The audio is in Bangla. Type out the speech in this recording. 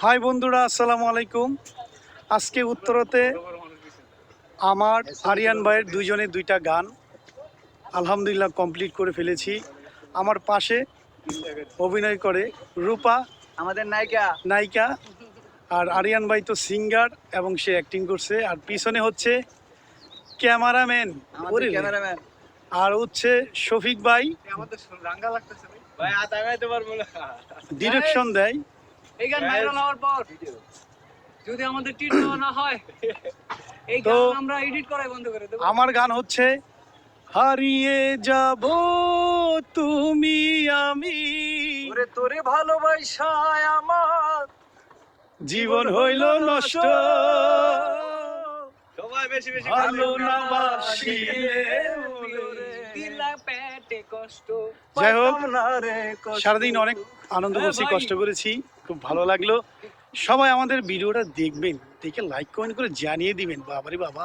হাই বন্ধুরা, আসসালামু আলাইকুম। আজকে উত্তরতে আমার আরিয়ান ভাইয়ের দুইজনে দুইটা গান আলহামদুলিল্লাহ কমপ্লিট করে ফেলেছি। আমার পাশে অভিনয় করে রূপা, আমাদের নায়িকা নায়িকা, আর আরিয়ান ভাই তো সিঙ্গার এবং সে অ্যাক্টিং করছে। আর পিছনে হচ্ছে ক্যামেরাম্যান, আমাদের ক্যামেরাম্যান আর হচ্ছে শফিক ভাই আমাদের রাঙ্গা লাগতেছে ভাই আর তাকাইতে পারবো না ডিরেকশন দেয়। এই গান ভাইরাল হওয়ার পর যদি আমাদের টিট দেওয়া না হয় এই তো গান আমরা এডিট করাই বন্ধ করে দেব। আমার গান হচ্ছে হারিয়ে যাব তুমি আমি, ওরে তোরে ভালোবাসায় আমার জীবন হইল নষ্ট, সবাই বেশি বেশি ভালো না বাসিলে। দিলা পেটে কষ্ট। যাই হোক, না রে কষ্ট। সারাদিন অনেক আনন্দ করছি, ভাই। কষ্ট করেছি, খুব ভালো লাগলো। সবাই আমাদের ভিডিওটা দেখবেন, দেখে লাইক কমেন্ট করে জানিয়ে দিবেন। বাবারে বাবা।